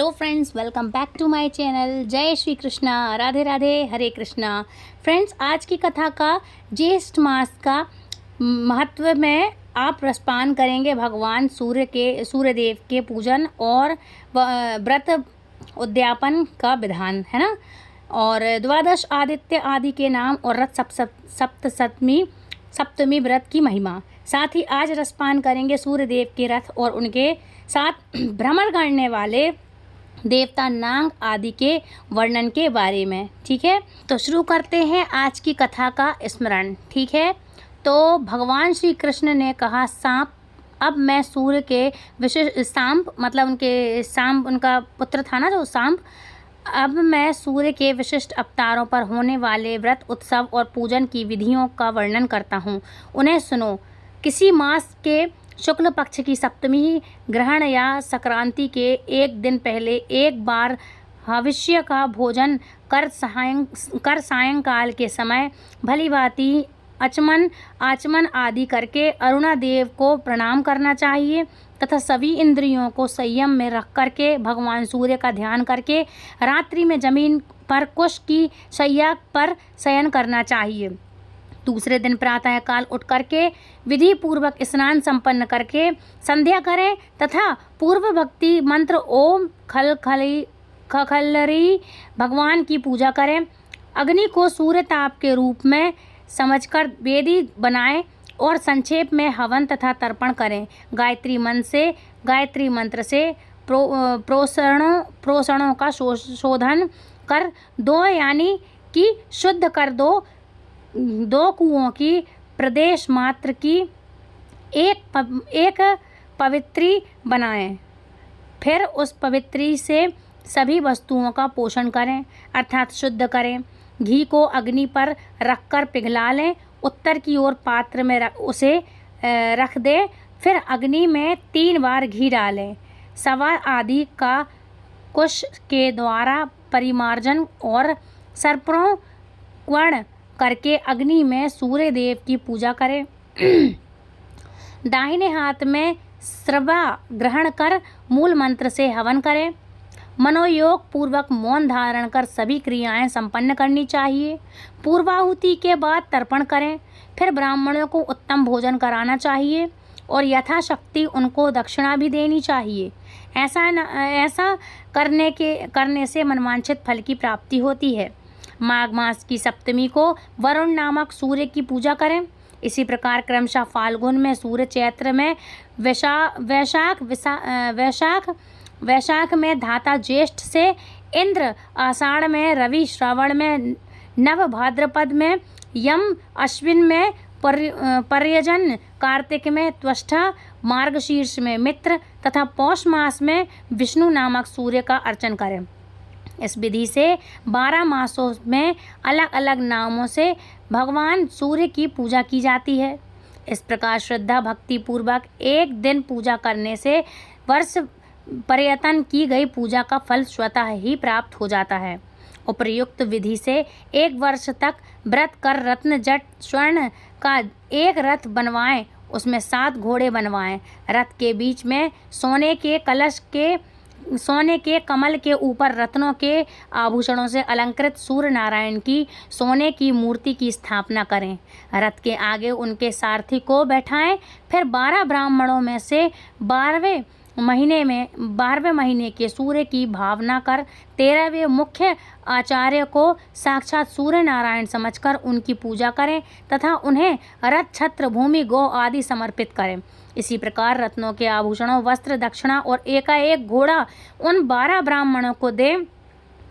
Hello friends, welcome back to my channel. जय Shri Krishna, Radhe Radhe, Hare Krishna. Friends, आज की कथा का ज्येष्ठ मास का महत्व में आप रसपान करेंगे भगवान सूर्यदेव के पूजन और व्रत उद्यापन का विधान है ना। और द्वादश आदित्य आदि के नाम और रथ सप्तमी व्रत की महिमा। साथ ही आज रसपान करेंगे सूर्यदेव के रथ और उनके साथ भ्रमण करने वाले देवता नाग आदि के वर्णन के बारे में। ठीक है, तो शुरू करते हैं आज की कथा का स्मरण। ठीक है, तो भगवान श्री कृष्ण ने कहा, सांप, अब मैं सूर्य के विशिष्ट सांप मतलब उनका पुत्र था ना जो सांप, अब मैं सूर्य के विशिष्ट अवतारों पर होने वाले व्रत उत्सव और पूजन की विधियों का वर्णन करता हूँ। उन्हें सुनो। किसी मास के शुक्ल पक्ष की सप्तमी ग्रहण या संक्रांति के एक दिन पहले एक बार हविष्य का भोजन कर सायंकाल के समय भलीभांति आचमन आदि करके अरुणा देव को प्रणाम करना चाहिए तथा सभी इंद्रियों को संयम में रख करके भगवान सूर्य का ध्यान करके रात्रि में जमीन पर कुश की शैया पर शयन करना चाहिए। दूसरे दिन प्रातः काल उठ करके विधि पूर्वक स्नान संपन्न करके संध्या करें तथा पूर्व भक्ति मंत्र ओम खलरी भगवान की पूजा करें। अग्नि को सूर्य ताप के रूप में समझकर वेदी बनाएं और संक्षेप में हवन तथा तर्पण करें। गायत्री मंत्र से प्रोषणों का शोधन कर दो, यानी कि शुद्ध कर दो कुओं की प्रदेश मात्र की एक पवित्री बनाएं। फिर उस पवित्री से सभी वस्तुओं का पोषण करें अर्थात शुद्ध करें। घी को अग्नि पर रखकर पिघला लें। उत्तर की ओर पात्र में उसे रख दें। फिर अग्नि में 3 बार घी डालें। सवा आदि का कुश के द्वारा परिमार्जन और सर्पण करके अग्नि में सूर्य देव की पूजा करें। दाहिने हाथ में श्रवा ग्रहण कर मूल मंत्र से हवन करें। मनोयोग पूर्वक मौन धारण कर सभी क्रियाएं संपन्न करनी चाहिए। पूर्वाहुति के बाद तर्पण करें। फिर ब्राह्मणों को उत्तम भोजन कराना चाहिए और यथाशक्ति उनको दक्षिणा भी देनी चाहिए। ऐसा करने से मनवांछित फल की प्राप्ति होती है। माघ मास की सप्तमी को वरुण नामक सूर्य की पूजा करें। इसी प्रकार क्रमशः फाल्गुन में सूर्य, चैत्र में वैशाख में धाता, ज्येष्ठ से इंद्र, आषाढ़ में रवि, श्रावण में नव, भाद्रपद में यम, अश्विन में पर्यजन, कार्तिक में त्वष्टा, मार्गशीर्ष में मित्र तथा पौष मास में विष्णु नामक सूर्य का अर्चन करें। इस विधि से 12 मासों में अलग अलग नामों से भगवान सूर्य की पूजा की जाती है। इस प्रकार श्रद्धा भक्ति पूर्वक एक दिन पूजा करने से वर्ष पर्यटन की गई पूजा का फल स्वतः ही प्राप्त हो जाता है। उपर्युक्त विधि से 1 वर्ष तक व्रत कर रत्न जट स्वर्ण का एक रथ बनवाएं। उसमें 7 घोड़े बनवाएं। रथ के बीच में सोने के कमल के ऊपर रत्नों के आभूषणों से अलंकृत सूर्य नारायण की सोने की मूर्ति की स्थापना करें। रथ के आगे उनके सारथी को बैठाएं। फिर 12 ब्राह्मणों में से 12वें महीने के सूर्य की भावना कर 13वें मुख्य आचार्य को साक्षात सूर्य नारायण समझकर उनकी पूजा करें तथा उन्हें रथ, छत्र, भूमि, गौ आदि समर्पित करें। इसी प्रकार रत्नों के आभूषणों, वस्त्र, दक्षिणा और एकाएक घोड़ा उन 12 ब्राह्मणों को दें।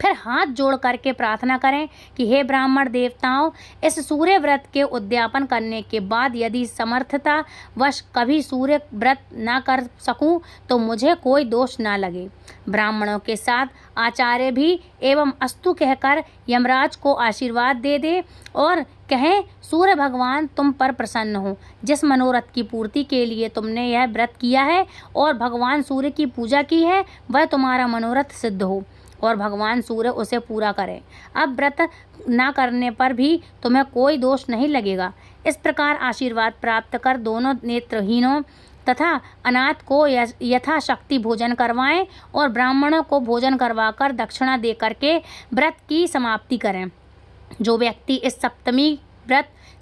फिर हाथ जोड़ करके प्रार्थना करें कि हे ब्राह्मण देवताओं, इस सूर्य व्रत के उद्यापन करने के बाद यदि समर्थता वश कभी सूर्य व्रत ना कर सकूं तो मुझे कोई दोष ना लगे। ब्राह्मणों के साथ आचार्य भी एवं अस्तु कहकर यमराज को आशीर्वाद दे दे और कहें, सूर्य भगवान तुम पर प्रसन्न हो। जिस मनोरथ की पूर्ति के लिए तुमने यह व्रत किया है और भगवान सूर्य की पूजा की है, वह तुम्हारा मनोरथ सिद्ध हो और भगवान सूर्य उसे पूरा करे। अब व्रत ना करने पर भी तुम्हें कोई दोष नहीं लगेगा। इस प्रकार आशीर्वाद प्राप्त कर दोनों नेत्रहीनों तथा अनाथ को यथाशक्ति भोजन करवाएं और ब्राह्मणों को भोजन करवाकर दक्षिणा दे करके व्रत की समाप्ति करें। जो व्यक्ति इस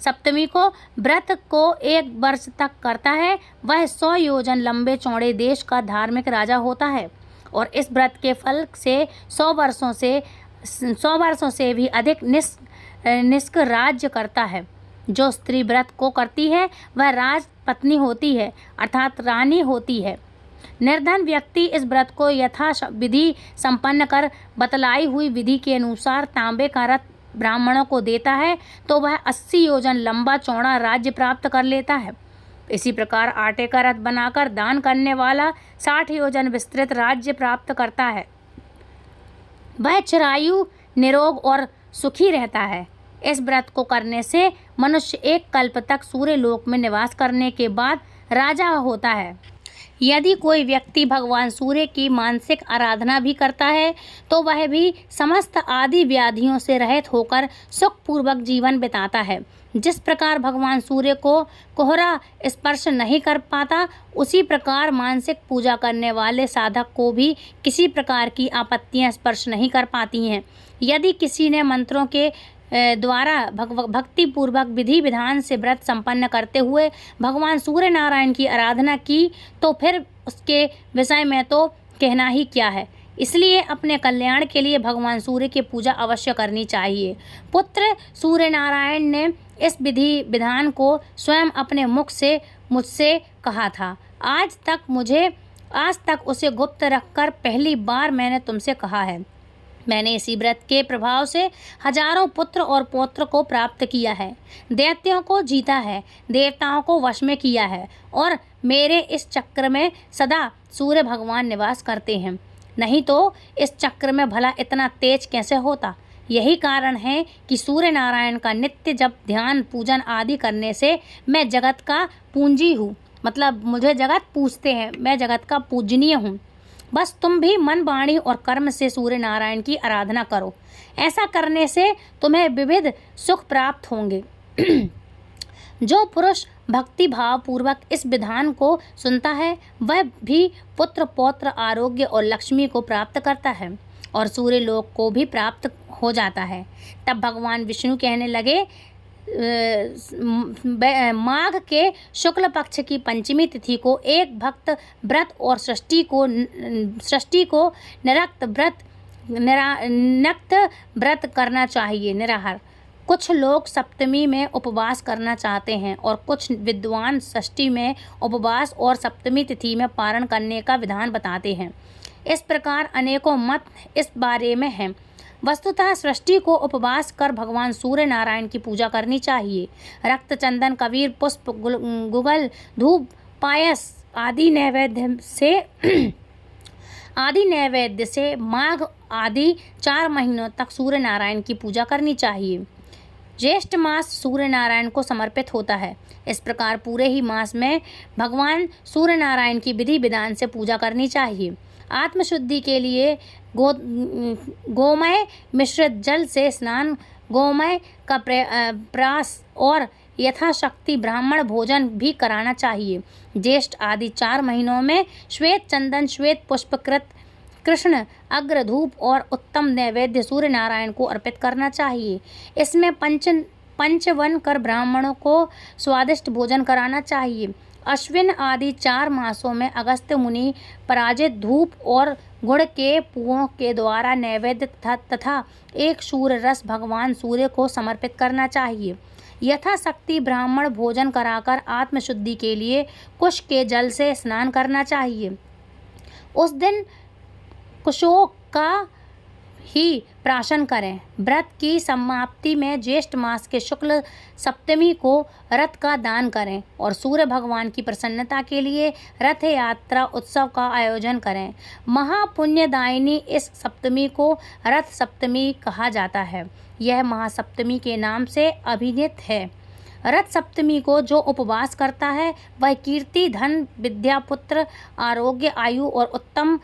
सप्तमी को व्रत को 1 वर्ष तक करता है वह 100 योजन लंबे चौड़े देश का धार्मिक राजा होता है और इस व्रत के फल से 100 वर्षों से भी अधिक निष्क राज्य करता है। जो स्त्री व्रत को करती है वह राजपत्नी होती है अर्थात रानी होती है। निर्धन व्यक्ति इस व्रत को यथा विधि संपन्न कर बतलाई हुई विधि के अनुसार तांबे का रथ ब्राह्मणों को देता है तो वह 80 योजन लंबा चौड़ा राज्य प्राप्त कर लेता है। इसी प्रकार आटे का रथ बनाकर दान करने वाला 60 योजन विस्तृत राज्य प्राप्त करता है। वह चिरायु निरोग और सुखी रहता है। इस व्रत को करने से मनुष्य 1 कल्प तक सूर्य लोक में निवास करने के बाद राजा होता है। यदि कोई व्यक्ति भगवान सूर्य की मानसिक आराधना भी करता है तो वह भी समस्त आदि व्याधियों से रहित होकर सुखपूर्वक जीवन बिताता है। जिस प्रकार भगवान सूर्य को कोहरा स्पर्श नहीं कर पाता उसी प्रकार मानसिक पूजा करने वाले साधक को भी किसी प्रकार की आपत्तियां स्पर्श नहीं कर पाती हैं। यदि किसी ने मंत्रों के द्वारा भक्ति पूर्वक विधि विधान से व्रत संपन्न करते हुए भगवान सूर्य नारायण की आराधना की तो फिर उसके विषय में तो कहना ही क्या है। इसलिए अपने कल्याण के लिए भगवान सूर्य की पूजा अवश्य करनी चाहिए। पुत्र सूर्य नारायण ने इस विधि विधान को स्वयं अपने मुख से मुझसे कहा था। आज तक उसे गुप्त रखकर पहली बार मैंने तुमसे कहा है। मैंने इसी व्रत के प्रभाव से हजारों पुत्र और पौत्र को प्राप्त किया है, दैत्यों को जीता है, देवताओं को वश में किया है और मेरे इस चक्र में सदा सूर्य भगवान निवास करते हैं। नहीं तो इस चक्र में भला इतना तेज कैसे होता। यही कारण है कि सूर्य नारायण का नित्य जप ध्यान पूजन आदि करने से मैं जगत का पूंजी हूँ, मतलब मुझे जगत पूजते हैं, मैं जगत का पूजनीय हूँ। बस तुम भी मन वाणी और कर्म से सूर्य नारायण की आराधना करो। ऐसा करने से तुम्हें विविध सुख प्राप्त होंगे। जो पुरुष भक्ति भाव पूर्वक इस विधान को सुनता है वह भी पुत्र पौत्र आरोग्य और लक्ष्मी को प्राप्त करता है और सूर्य लोक को भी प्राप्त हो जाता है। तब भगवान विष्णु कहने लगे, माघ के शुक्ल पक्ष की पंचमी तिथि को एक भक्त व्रत और सृष्टि को नक्त व्रत करना चाहिए निराहार। कुछ लोग सप्तमी में उपवास करना चाहते हैं और कुछ विद्वान षष्ठी में उपवास और सप्तमी तिथि में पारण करने का विधान बताते हैं। इस प्रकार अनेकों मत इस बारे में हैं। वस्तुतः सृष्टि को उपवास कर भगवान सूर्य नारायण की पूजा करनी चाहिए। रक्त चंदन कबीर पुष्प गुगल धूप पायस आदि नैवेद्य से माघ आदि 4 महीनों तक सूर्य नारायण की पूजा करनी चाहिए। ज्येष्ठ मास सूर्य नारायण को समर्पित होता है। इस प्रकार पूरे ही मास में भगवान सूर्य नारायण की विधि विधान से पूजा करनी चाहिए। आत्मशुद्धि के लिए गोमय मिश्रित जल से स्नान, गोमय का प्रास और यथाशक्ति ब्राह्मण भोजन भी कराना चाहिए। ज्येष्ठ आदि 4 महीनों में श्वेत चंदन श्वेत पुष्पकृत कृष्ण अग्र धूप और उत्तम नैवेद्य सूर्य नारायण को अर्पित करना चाहिए। इसमें पंचवन कर ब्राह्मणों को स्वादिष्ट भोजन कराना चाहिए। अश्विन आदि 4 मासों में अगस्त्य मुनि पराजित धूप और गुड़ के पुओं के द्वारा नैवेद्य तथा एक शूर रस भगवान सूर्य को समर्पित करना चाहिए। यथाशक्ति ब्राह्मण भोजन कराकर आत्मशुद्धि के लिए कुश के जल से स्नान करना चाहिए। उस दिन कुशों का ही प्राशन करें। व्रत की समाप्ति में ज्येष्ठ मास के शुक्ल सप्तमी को रथ का दान करें और सूर्य भगवान की प्रसन्नता के लिए रथ यात्रा उत्सव का आयोजन करें। महापुण्यदायिनी इस सप्तमी को रथ सप्तमी कहा जाता है। यह महासप्तमी के नाम से अभिहित है। रथ सप्तमी को जो उपवास करता है वह कीर्ति धन विद्या पुत्र आरोग्य आयु और उत्तम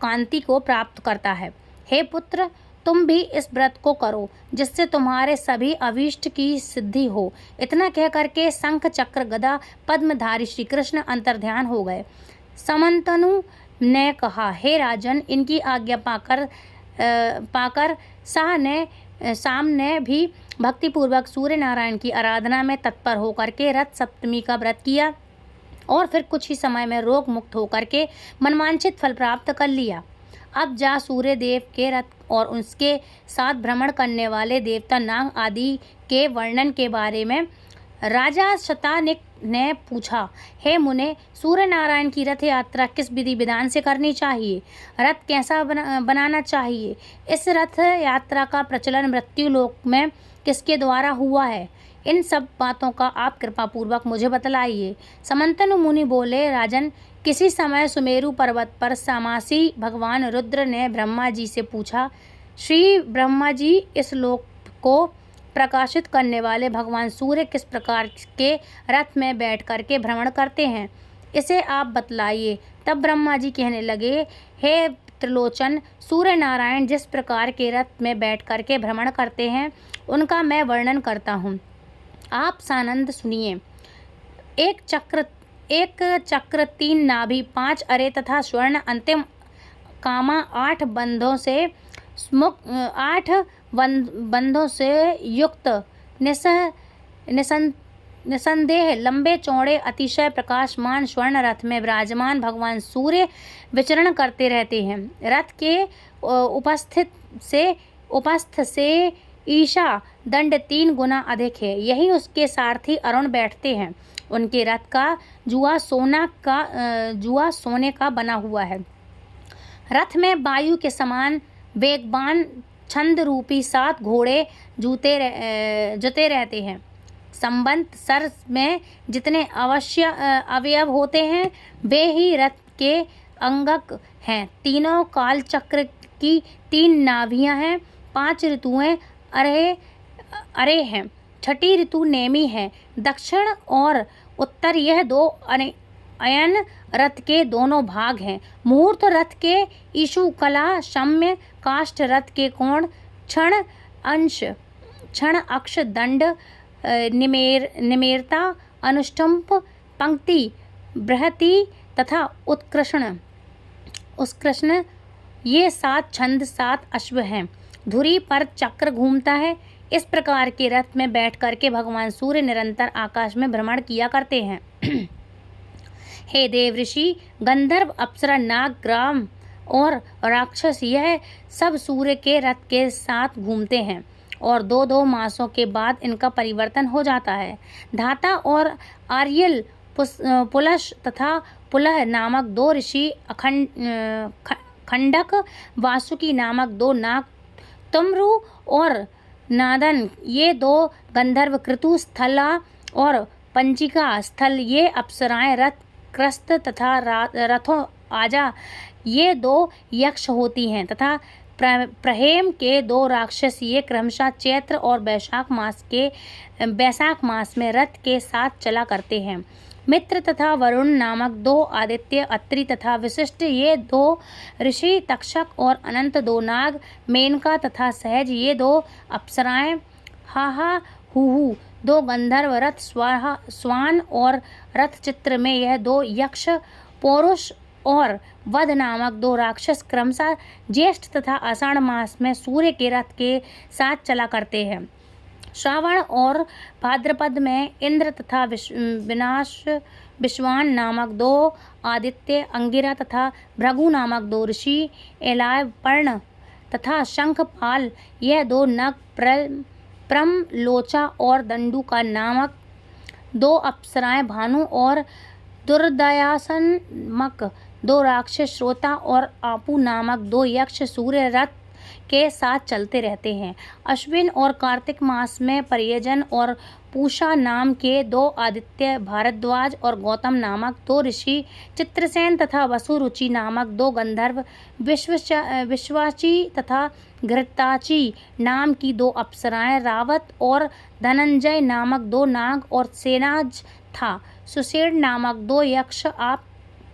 कांति को प्राप्त करता है। हे पुत्र, तुम भी इस व्रत को करो जिससे तुम्हारे सभी अभीष्ट की सिद्धि हो। इतना कह करके शंख चक्र गदा पद्मधारी श्री कृष्ण अंतर्ध्यान हो गए। समंतनु ने कहा, हे राजन, इनकी आज्ञा पाकर शाम ने भी भक्तिपूर्वक सूर्य नारायण की आराधना में तत्पर होकर के रथ सप्तमी का व्रत किया और फिर कुछ ही समय में रोग मुक्त होकर के मनवांछित फल प्राप्त कर लिया। अब जा सूर्य देव के रथ और उसके साथ भ्रमण करने वाले देवता नाग आदि के वर्णन के बारे में राजा शतानिक ने पूछा, हे मुने, सूर्य नारायण की रथ यात्रा किस विधि विधान से करनी चाहिए? रथ कैसा बनाना चाहिए? इस रथ यात्रा का प्रचलन मृत्यु लोक में किसके द्वारा हुआ है? इन सब बातों का आप कृपा पूर्वक मुझे बतलाइए। समंतनु मुनि बोले, राजन, किसी समय सुमेरु पर्वत पर सामासी भगवान रुद्र ने ब्रह्मा जी से पूछा, श्री ब्रह्मा जी, इस लोक को प्रकाशित करने वाले भगवान सूर्य किस प्रकार के रथ में बैठ करके भ्रमण करते हैं, इसे आप बतलाइए। तब ब्रह्मा जी कहने लगे, हे त्रिलोचन, सूर्य नारायण जिस प्रकार के रथ में बैठ करके भ्रमण करते हैं उनका मैं वर्णन करता हूँ, आप सानंद सुनिए। एक चक्र 3 नाभि 5 अरे तथा स्वर्ण अंतिम कामा 8 बंधों से युक्त निसंदेह लंबे चौड़े अतिशय प्रकाशमान स्वर्ण रथ में विराजमान भगवान सूर्य विचरण करते रहते हैं। रथ के उपस्थ से ईशा दंड 3 गुना अधिक है। यही उसके सारथी अरुण बैठते हैं। उनके रथ का जुआ सोने का बना हुआ है। रथ में वायु के समान वेगवान छंद रूपी 7 घोड़े जुते रहते हैं। संबंध सर में जितने अवयव होते हैं वे ही रथ के अंगक हैं। तीनों काल चक्र की 3 नाभियां हैं। 5 ऋतुएं अरे हैं। छठी ऋतु नेमी है। दक्षिण और उत्तर यह 2 अयन रथ के दोनों भाग हैं। मुहूर्त रथ के ईशु कला शम्य काष्ठ रथ के कोण क्षण अक्ष दंड निमेरता अनुष्टुप पंक्ति बृहति तथा उत्कृष्ण ये 7 छंद 7 अश्व हैं। धुरी पर चक्र घूमता है। इस प्रकार के रथ में बैठ करके भगवान सूर्य निरंतर आकाश में भ्रमण किया करते हैं। हे देव ऋषि, गंधर्व, अप्सरा, नाग, ग्राम और राक्षस यह सब सूर्य के रथ के साथ घूमते हैं और 2-2 मासों के बाद इनका परिवर्तन हो जाता है। धाता और आर्यल पुलश तथा पुलह नामक 2 ऋषि, खंडक वासुकी नामक 2 नाग, तुमरु और नादन ये 2 गंधर्व, कृतु स्थला और पंचिका स्थल ये अप्सराएं, रथ क्रस्त तथा रथों आजा ये 2 यक्ष होती हैं तथा प्रहेम के 2 राक्षस ये क्रमशः चैत्र और बैसाख मास में रथ के साथ चला करते हैं। मित्र तथा वरुण नामक 2 आदित्य, अत्रि तथा विशिष्ट ये 2 ऋषि, तक्षक और अनंत 2 नाग, मेनका तथा सहज ये 2 अप्सराएं, हाहा हुहु 2 गंधर्व, रथ स्वान और रथ चित्र में यह 2 यक्ष, पौरुष और वध नामक 2 राक्षस क्रमशः ज्येष्ठ तथा आषाढ़ मास में सूर्य के रथ के साथ चला करते हैं। श्रावण और भाद्रपद में इंद्र तथा विश्वान नामक 2 आदित्य, अंगिरा तथा भृगु नामक 2 ऋषि, एलाय, पर्ण तथा शंखपाल यह 2 नग, प्रम, लोचा और दंडुका नामक 2 अप्सराएं, भानु और दुर्दयासनमक 2 राक्षस, श्रोता और आपू नामक 2 यक्ष सूर्य रथ के साथ चलते रहते हैं। अश्विन और कार्तिक मास में पर्यजन और पूषा नाम के 2 आदित्य, भारद्वाज और गौतम नामक 2 ऋषि, चित्रसेन तथा वसुरुचि नामक 2 गंधर्व, विश्वाची तथा घृताची नाम की 2 अप्सराएं, रावत और धनंजय नामक 2 नाग और सेनाज था, सुषेण नामक 2 यक्ष, आप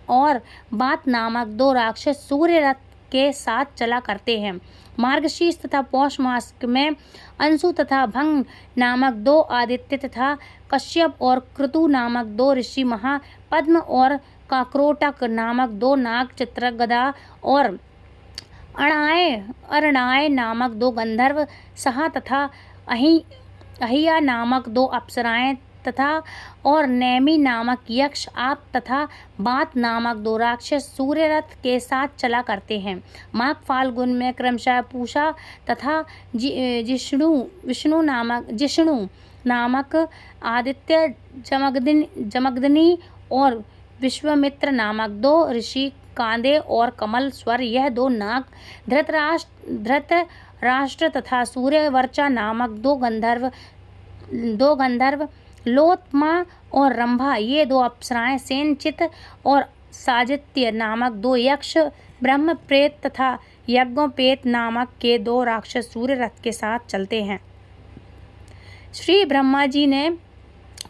और बात नामक 2 राक्षस सूर्य रथ के साथ चला करते हैं। मार्गशीर्ष तथा पौष मास में अंशु तथा भंग नामक 2 आदित्य तथा कश्यप और क्रतु नामक 2 ऋषि, महापद्म और काक्रोटक नामक 2 नाग, चित्रगदा और अरणाय नामक 2 गंधर्व, सहा तथा अहिया नामक 2 अप्सराएं तथा और नैमी नामक यक्ष, आप तथा बात नामक 2 राक्षस सूर्य रथ के साथ चला करते हैं। माघ फाल्गुन में क्रमशः पूषा तथा जिष्णु नामक आदित्य, जमदग्नि और विश्वामित्र नामक 2 ऋषि, कांदे और कमल स्वर यह 2 नाग, धृतराष्ट्र तथा सूर्यवर्चा नामक 2 गंधर्व, लोत्मा और रंभा ये 2 अप्सराएं, सेनचित और साजित्य नामक 2 यक्ष, ब्रह्म प्रेत तथा यज्ञोपेत नामक के 2 राक्षस सूर्य रथ के साथ चलते हैं। श्री ब्रह्मा जी ने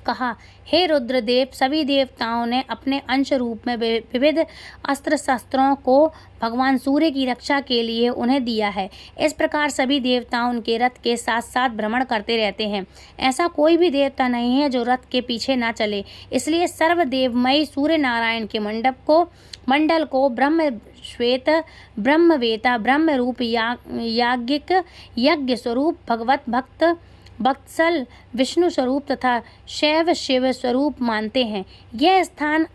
कहा, हे रुद्रदेव, सभी देवताओं ने अपने अंश रूप में विविध अस्त्र शस्त्रों को भगवान सूर्य की रक्षा के लिए उन्हें दिया है। इस प्रकार सभी देवता उनके रथ के साथ साथ भ्रमण करते रहते हैं। ऐसा कोई भी देवता नहीं है जो रथ के पीछे ना चले। इसलिए सर्वदेवमयी सूर्य नारायण के मंडल को ब्रह्मश्वेत, ब्रह्मवेता, ब्रह्म रूप, याज्ञिक, यज्ञ स्वरूप, भगवत भक्त, वत्सल, विष्णु स्वरूप तथा शैव शिव स्वरूप मानते हैं। यह स्थान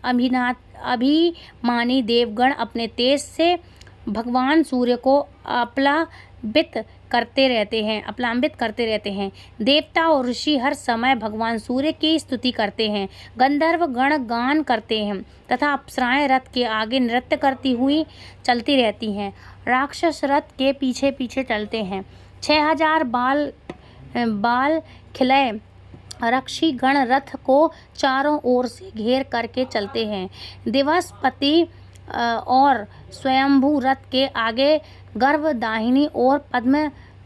अभिमानी देवगण अपने तेज से भगवान सूर्य को अपलांबित करते रहते हैं। देवता और ऋषि हर समय भगवान सूर्य की स्तुति करते हैं। गंधर्व गण गान करते हैं तथा अप्सराएं रथ के आगे नृत्य करती हुई चलती रहती हैं। राक्षस रथ के पीछे पीछे चलते हैं। 6000 बाल खिलय रक्षी गण रथ को चारों ओर से घेर करके चलते हैं। दिवसपति और स्वयंभू रथ के आगे गर्भ दाहिनी ओर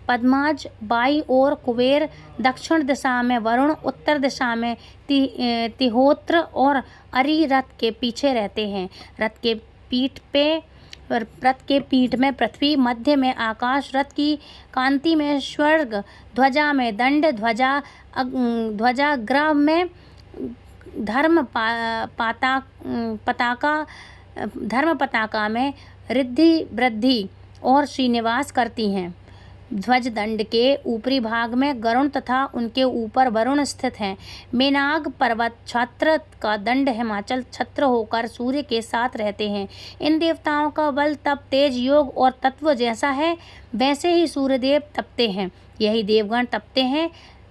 पद्माज, बाई ओर कुबेर, दक्षिण दिशा में वरुण, उत्तर दिशा में तिहोत्र और अरि रथ के पीछे रहते हैं। रथ के पीठ में पृथ्वी, मध्य में आकाश, रथ की कांति में स्वर्ग, ध्वजा में दंड, ध्वजाग्र में धर्म पताका में रिद्धि वृद्धि और श्रीनिवास करती हैं। ध्वज दंड के ऊपरी भाग में गरुण तथा उनके ऊपर वरुण स्थित हैं। मेनाग पर्वत छत्र का दंड हिमाचल छत्र होकर सूर्य के साथ रहते हैं। इन देवताओं का बल, तप, तेज, योग और तत्व जैसा है वैसे ही सूर्यदेव तपते हैं। यही देवगण तपते हैं,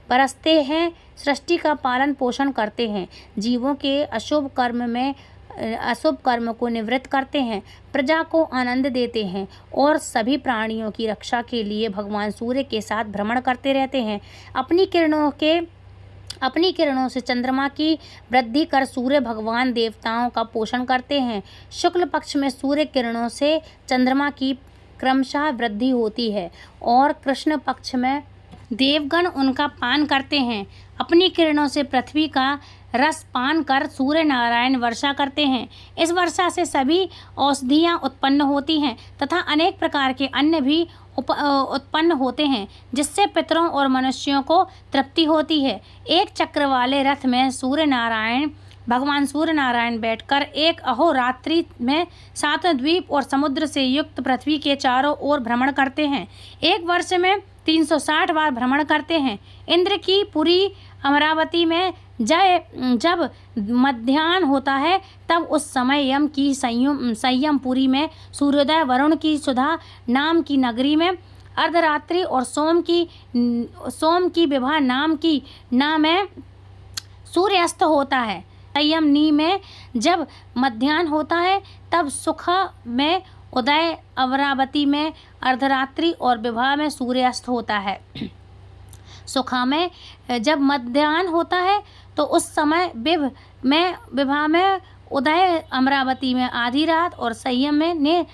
बरसते हैं, सृष्टि का पालन पोषण करते हैं, जीवों के अशुभ कर्म को निवृत्त करते हैं, प्रजा को आनंद देते हैं और सभी प्राणियों की रक्षा के लिए भगवान सूर्य के साथ भ्रमण करते रहते हैं। अपनी किरणों से चंद्रमा की वृद्धि कर सूर्य भगवान देवताओं का पोषण करते हैं। शुक्ल पक्ष में सूर्य किरणों से चंद्रमा की क्रमशः वृद्धि होती है और कृष्ण पक्ष में देवगण उनका पान करते हैं। अपनी किरणों से पृथ्वी का रस पान कर सूर्य नारायण वर्षा करते हैं। इस वर्षा से सभी औषधियाँ उत्पन्न होती हैं तथा अनेक प्रकार के अन्न भी उत्पन्न होते हैं, जिससे पितरों और मनुष्यों को तृप्ति होती है। एक चक्र वाले रथ में भगवान सूर्य नारायण बैठकर एक अहोरात्रि में 7 द्वीप और समुद्र से युक्त पृथ्वी के चारों ओर भ्रमण करते हैं। एक वर्ष में 360 बार भ्रमण करते हैं। इंद्र की पुरी अमरावती में जब मध्याह्न होता है तब उस समय यम की संयमपुरी में सूर्योदय, वरुण की सुधा नाम की नगरी में अर्धरात्रि और सोम की विभा नाम में सूर्यास्त होता है। संयमनी में जब मध्याह्न होता है तब सुखा में उदय, अमरावती में अर्धरात्रि और विभा में सूर्यास्त होता है। सुखा में जब मध्याह्न होता है तो उस समय विभा में उदय, अमरावती में आधी रात और संयमनी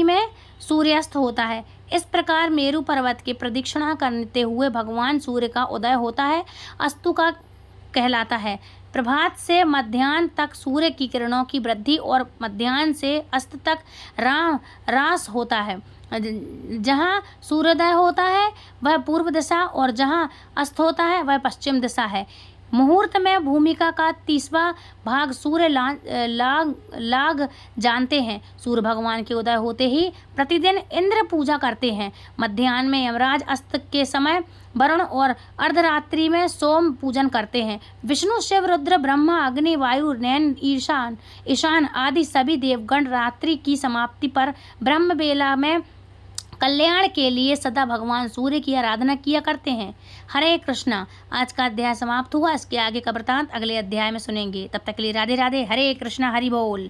में सूर्यास्त होता है। इस प्रकार मेरु पर्वत की प्रदक्षिणा करते हुए भगवान सूर्य का उदय होता है। अस्तु का कहलाता है। प्रभात से मध्याह्न तक सूर्य की किरणों की वृद्धि और मध्याह्न से अस्त तक ह्रास होता है। जहाँ सूर्योदय होता है वह पूर्व दिशा और जहाँ अस्त होता है वह पश्चिम दिशा है। मुहूर्त में भूमिका का 30वां भाग सूर्य लाग जानते हैं। सूर्य भगवान के उदय होते ही प्रतिदिन इंद्र पूजा करते हैं। मध्याह्न में यमराज, अस्त के समय वरुण और अर्धरात्रि में सोम पूजन करते हैं। विष्णु, शिव, रुद्र, ब्रह्मा, अग्नि, वायु, नैन, ईशान आदि सभी देवगण रात्रि की समाप्ति पर ब्रह्म बेला में कल्याण के लिए सदा भगवान सूर्य की आराधना किया करते हैं। हरे कृष्णा। आज का अध्याय समाप्त हुआ। इसके आगे का वृतांत अगले अध्याय में सुनेंगे। तब तक के लिए राधे राधे। हरे कृष्णा। हरि बोल।